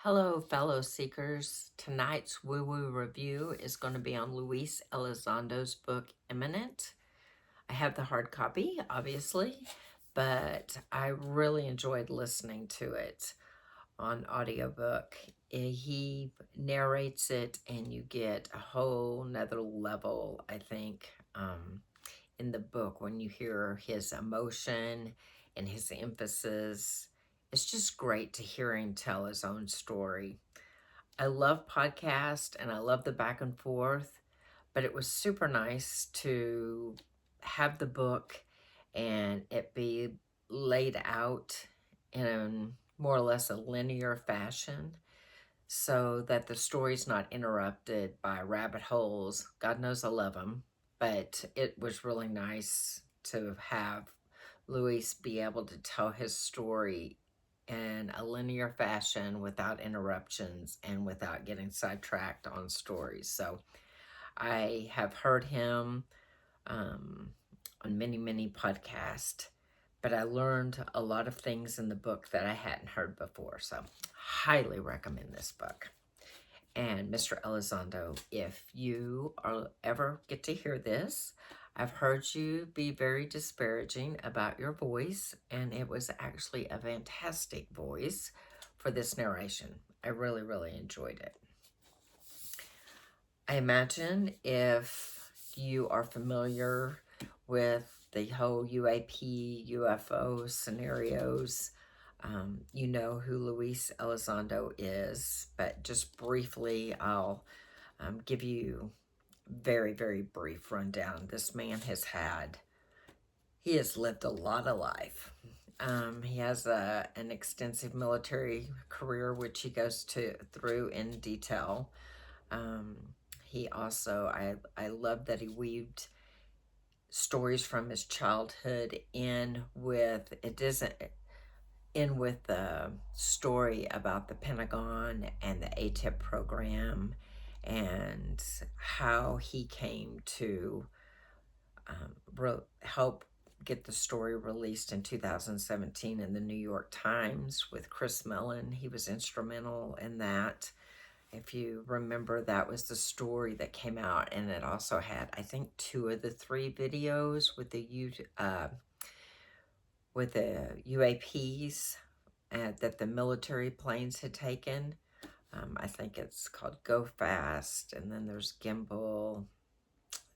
Hello, fellow seekers. Tonight's woo-woo review is going to be on Luis Elizondo's book, Imminent. I have the hard copy, obviously, but I really enjoyed listening to it on audiobook. He narrates it, and you get a whole nother level, I think, in the book when you hear his emotion and his emphasis. It's just great to hear him tell his own story. I love podcast and I love the back and forth, but it was super nice to have the book and it be laid out in more or less a linear fashion so that the story's not interrupted by rabbit holes. God knows I love them, but it was really nice to have Luis be able to tell his story in a linear fashion without interruptions and without getting sidetracked on stories. So I have heard him on many podcasts, but I learned a lot of things in the book that I hadn't heard before. So highly recommend this book. And Mr. Elizondo, if you ever get to hear this, I've heard you be very disparaging about your voice, and it was actually a fantastic voice for this narration. I really enjoyed it. I imagine if you are familiar with the whole UAP, UFO scenarios, you know who Luis Elizondo is, but just briefly, I'll give you very brief rundown. This man he has lived a lot of life. He has an extensive military career, which he goes through in detail. He also, I love that he weaved stories from his childhood in with the story about the Pentagon and the ATIP program and how he came to help get the story released in 2017 in the New York Times with Chris Mellon. He was instrumental in that. If you remember, that was the story that came out, and it also had, I think, 2 of the 3 videos with the UAPs that the military planes had taken. I think it's called Go Fast, and then there's Gimbal.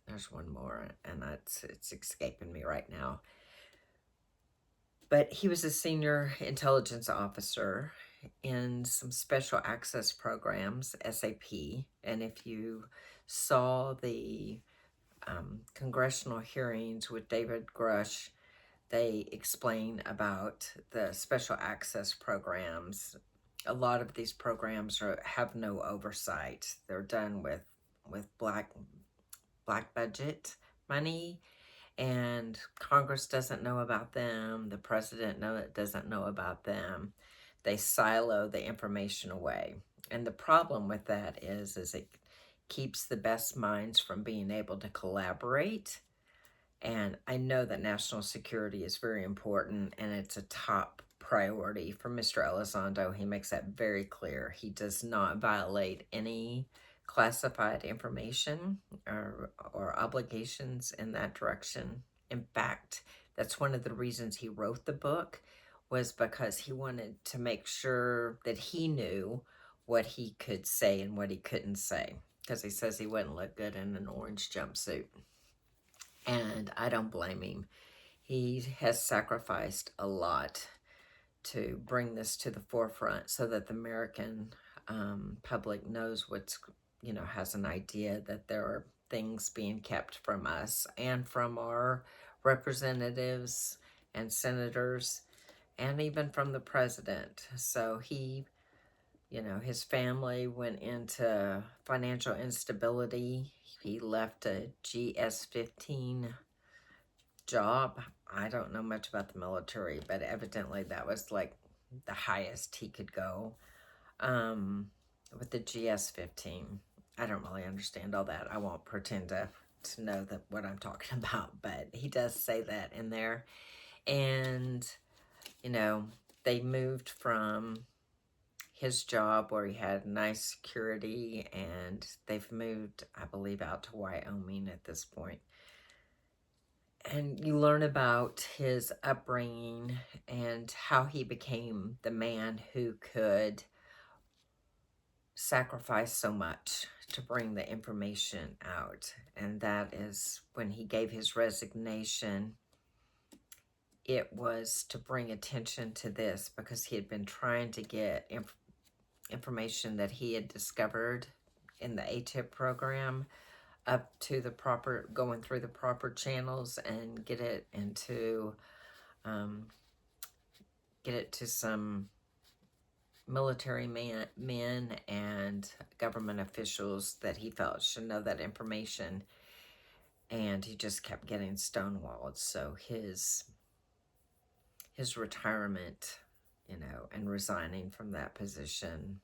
There's one more, and it's escaping me right now. But he was a senior intelligence officer in some special access programs, SAP. And if you saw the congressional hearings with David Grush, they explain about the special access programs. A lot of these programs have no oversight. They're done with black budget money, and Congress doesn't know about them. The president doesn't know about them. They silo the information away. And the problem with that is it keeps the best minds from being able to collaborate. And I know that national security is very important, and it's a top priority for Mr. Elizondo. He makes that very clear. He does not violate any classified information or obligations in that direction. In fact, that's one of the reasons he wrote the book, was because he wanted to make sure that he knew what he could say and what he couldn't say, because he says he wouldn't look good in an orange jumpsuit. And I don't blame him. He has sacrificed a lot to bring this to the forefront so that the American public knows has an idea that there are things being kept from us and from our representatives and senators and even from the president. So his family went into financial instability. He left a GS-15 job. I don't know much about the military, but evidently that was like the highest he could go with the GS-15. I don't really understand all that. I won't pretend to know what I'm talking about, but he does say that in there. And, they moved from his job where he had nice security, and they've moved, I believe, out to Wyoming at this point. And you learn about his upbringing and how he became the man who could sacrifice so much to bring the information out. And that is when he gave his resignation, it was to bring attention to this because he had been trying to get information that he had discovered in the ATIP program up to the proper, going through the proper channels and get it to some military men and government officials that he felt should know that information, and he just kept getting stonewalled. So his retirement, and resigning from that position,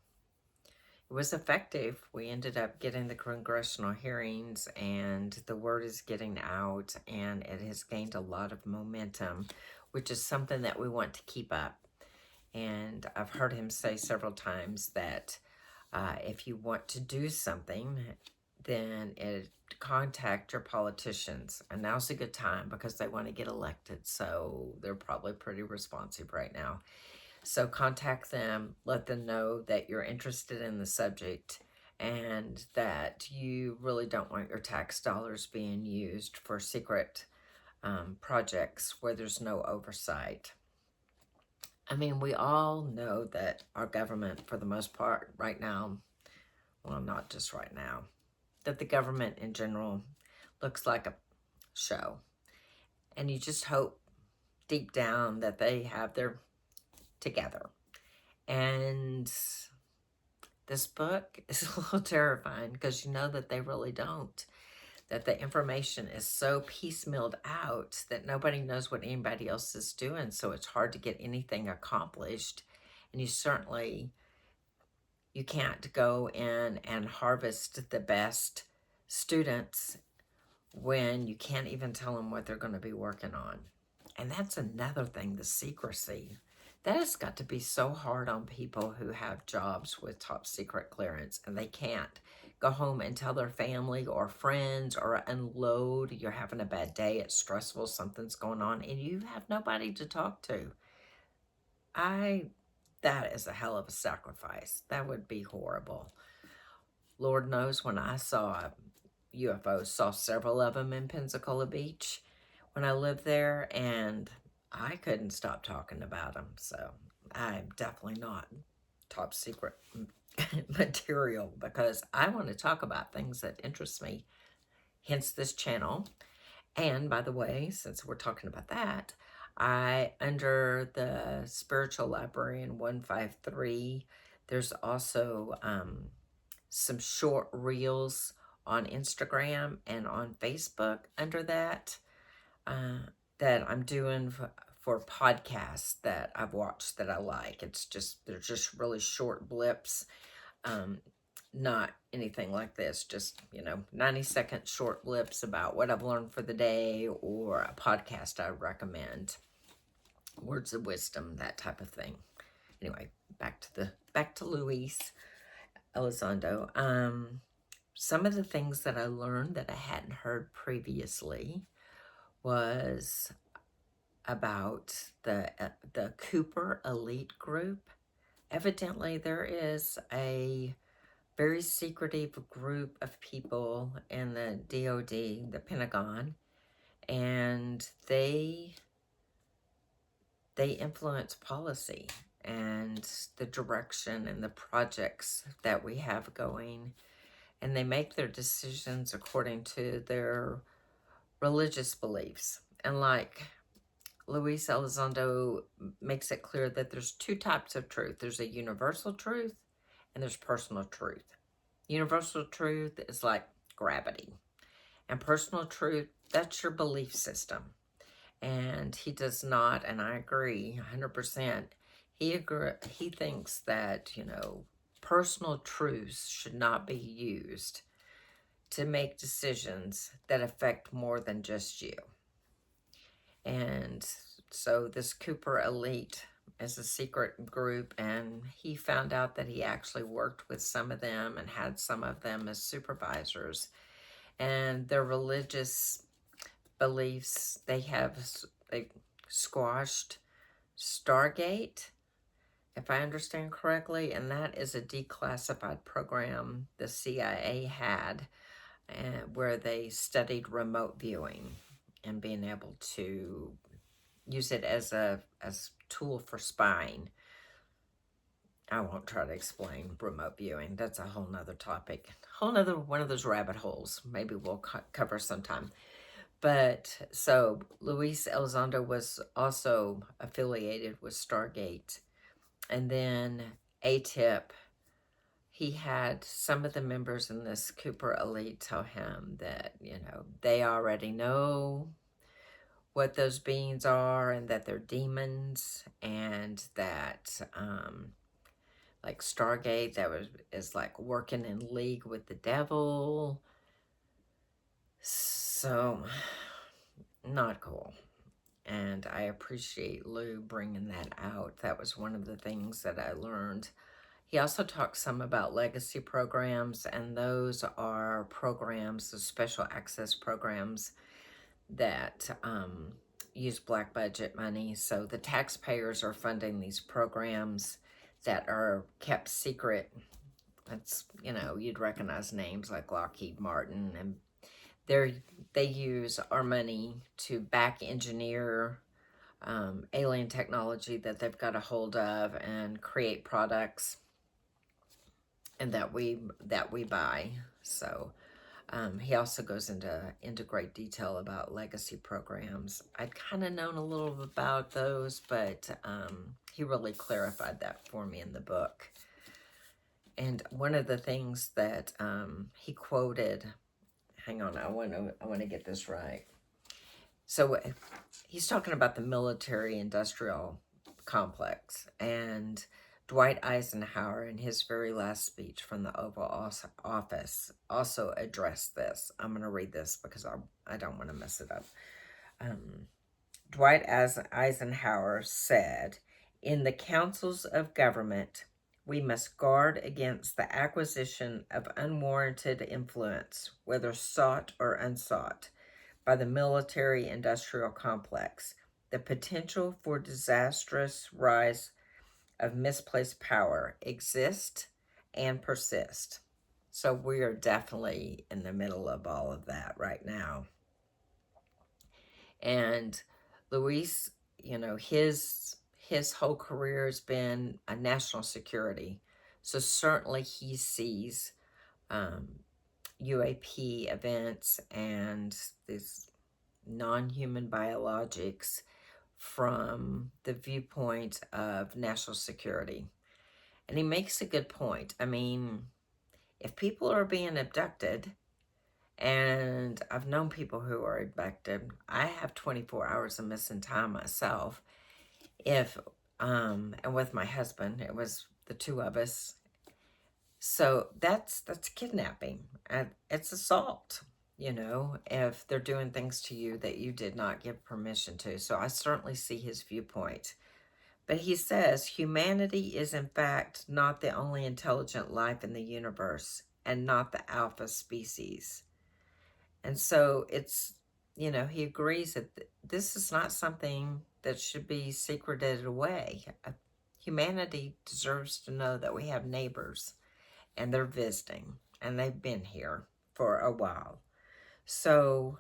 it was effective. We ended up getting the congressional hearings, and the word is getting out, and it has gained a lot of momentum, which is something that we want to keep up. And I've heard him say several times that if you want to do something, then contact your politicians. And now's a good time because they want to get elected. So they're probably pretty responsive right now. So contact them, let them know that you're interested in the subject and that you really don't want your tax dollars being used for secret projects where there's no oversight. I mean, we all know that our government, for the most part, right now, well, not just right now, that the government in general looks like a show. And you just hope deep down that they have their together. And this book is a little terrifying because you know that they really don't. That the information is so piecemealed out that nobody knows what anybody else is doing. So it's hard to get anything accomplished. And you can't go in and harvest the best students when you can't even tell them what they're going to be working on. And that's another thing, the secrecy. That has got to be so hard on people who have jobs with top secret clearance and they can't go home and tell their family or friends or unload. You're having a bad day, it's stressful, something's going on, and you have nobody to talk to. That is a hell of a sacrifice. That would be horrible. Lord knows when I saw UFOs, saw several of them in Pensacola Beach when I lived there, and I couldn't stop talking about them. So I'm definitely not top secret material because I want to talk about things that interest me, hence this channel. And by the way, since we're talking about that, under the Spiritual Librarian 153, there's also some short reels on Instagram and on Facebook under that that I'm doing for podcasts that I've watched that I like. They're just really short blips, not anything like this, just 90-second short blips about what I've learned for the day or a podcast I recommend, words of wisdom, that type of thing. Anyway, back to Luis Elizondo. Some of the things that I learned that I hadn't heard previously was about the Cooper elite group. Evidently, there is a very secretive group of people in the DOD, the Pentagon, and they influence policy and the direction and the projects that we have going, and they make their decisions according to their religious beliefs. And like Luis Elizondo makes it clear that there's two types of truth. There's a universal truth and there's personal truth. Universal truth is like gravity. And personal truth, that's your belief system. And he does not, and I agree 100%, he thinks that, personal truths should not be used to make decisions that affect more than just you. And so this Cooper elite as a secret group, and he found out that he actually worked with some of them and had some of them as supervisors. And their religious beliefs, they squashed Stargate, if I understand correctly, and that is a declassified program the CIA had, where they studied remote viewing and being able to use it as a tool for spying. I won't try to explain remote viewing. That's a whole nother topic. Whole nother one of those rabbit holes. Maybe we'll cover sometime. But so Luis Elizondo was also affiliated with Stargate. And then ATIP, he had some of the members in this Cooper elite tell him that, they already know what those beings are and that they're demons, and that like Stargate, is like working in league with the devil. So not cool. And I appreciate Lou bringing that out. That was one of the things that I learned. He also talks some about legacy programs, and those are programs, the special access programs that use black budget money. So the taxpayers are funding these programs that are kept secret. That's, you'd recognize names like Lockheed Martin, and they use our money to back engineer alien technology that they've got a hold of and create products and that we buy. So he also goes into great detail about legacy programs. I'd kind of known a little about those, but he really clarified that for me in the book. And one of the things that he quoted, hang on, I want to get this right. So he's talking about the military-industrial complex, and Dwight Eisenhower, in his very last speech from the Oval Office, also addressed this. I'm going to read this because I don't want to mess it up. Dwight Eisenhower said, "In the councils of government, we must guard against the acquisition of unwarranted influence, whether sought or unsought, by the military-industrial complex. The potential for disastrous rise of misplaced power exist and persist." So we are definitely in the middle of all of that right now. And Luis, his whole career has been a national security. So certainly he sees UAP events and these non-human biologics from the viewpoint of national security. And he makes a good point. I mean, if people are being abducted, and I've known people who are abducted, I have 24 hours of missing time myself. And with my husband, it was the two of us. So that's kidnapping. It's assault, if they're doing things to you that you did not give permission to. So I certainly see his viewpoint. But he says, humanity is in fact not the only intelligent life in the universe and not the alpha species. And so it's, he agrees that this is not something that should be secreted away. Humanity deserves to know that we have neighbors and they're visiting and they've been here for a while. So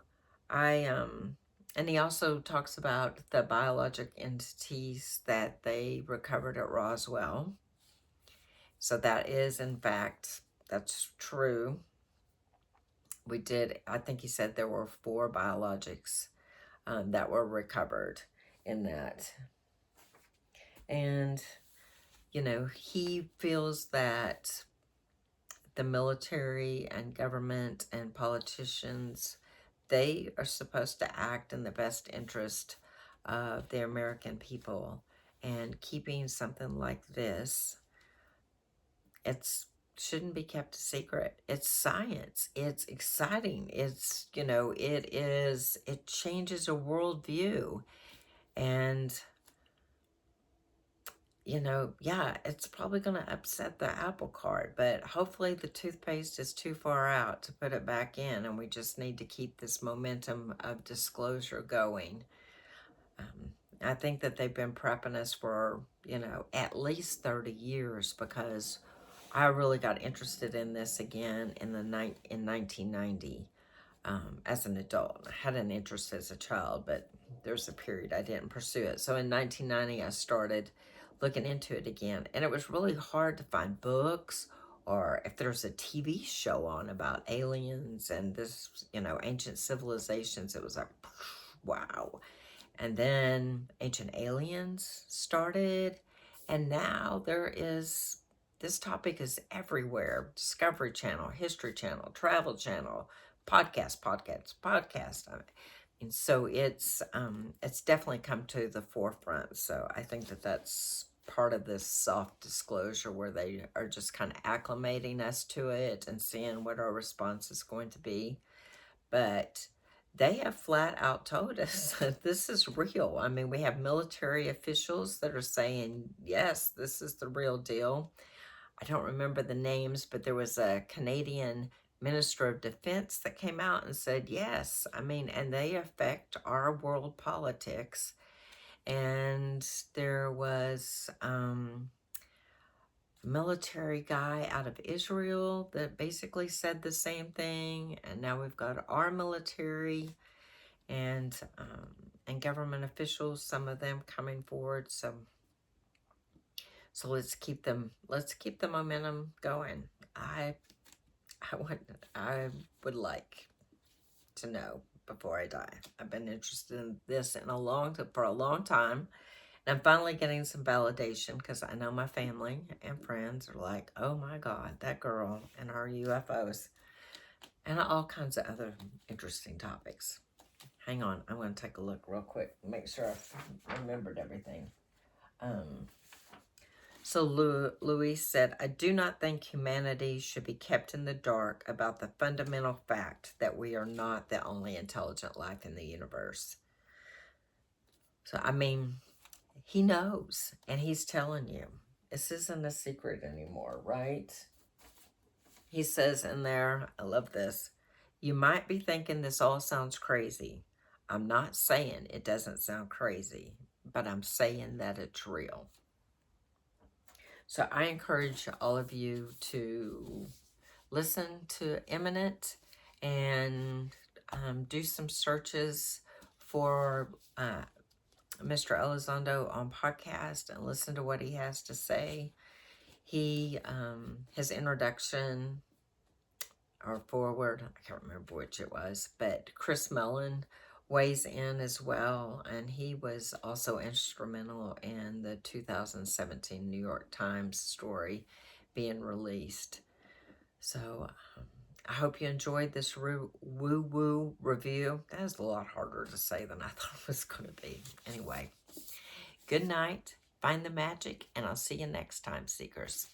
and he also talks about the biologic entities that they recovered at Roswell. So that is, in fact, that's true. I think he said there were 4 biologics that were recovered in that. And, he feels that the military and government and politicians, they are supposed to act in the best interest of the American people. And keeping something like this, it shouldn't be kept a secret. It's science. It's exciting. It's, it changes a worldview. And you know, yeah, it's probably going to upset the apple cart, but hopefully the toothpaste is too far out to put it back in, and we just need to keep this momentum of disclosure going. I think that they've been prepping us for, you know, at least 30 years, because I really got interested in this again in 1990 as an adult. I had an interest as a child, but there's a period I didn't pursue it. So in 1990, I started looking into it again, and it was really hard to find books, or if there's a TV show on about aliens and this, you know, ancient civilizations. It was like, wow. And then Ancient Aliens started, and now this topic is everywhere. Discovery Channel, History Channel, Travel Channel, podcast. I mean, so it's definitely come to the forefront. So I think that that's part of this soft disclosure, where they are just kind of acclimating us to it and seeing what our response is going to be. But they have flat out told us that this is real. I mean, we have military officials that are saying, yes, this is the real deal. I don't remember the names, but there was a Canadian Minister of Defense that came out and said, yes, I mean, and they affect our world politics. And there was military guy out of Israel that basically said the same thing. And now we've got our military and government officials, some of them coming forward. So let's keep the momentum going. I would like to know before I die. I've been interested in this for a long time. And I'm finally getting some validation, because I know my family and friends are like, oh my God, that girl and her UFOs, and all kinds of other interesting topics. Hang on, I'm going to take a look real quick, make sure I've remembered everything. So Luis said, I do not think humanity should be kept in the dark about the fundamental fact that we are not the only intelligent life in the universe. So, I mean, he knows, and he's telling you. This isn't a secret anymore, right? He says in there, I love this, you might be thinking this all sounds crazy. I'm not saying it doesn't sound crazy, but I'm saying that it's real. So I encourage all of you to listen to Imminent and do some searches for Mr. Elizondo on podcast and listen to what he has to say. His introduction or forward, I can't remember which it was, but Chris Mellon weighs in as well, and he was also instrumental in the 2017 New York Times story being released. So I hope you enjoyed this woo-woo review. That is a lot harder to say than I thought it was going to be. Anyway, good night, find the magic, and I'll see you next time, Seekers.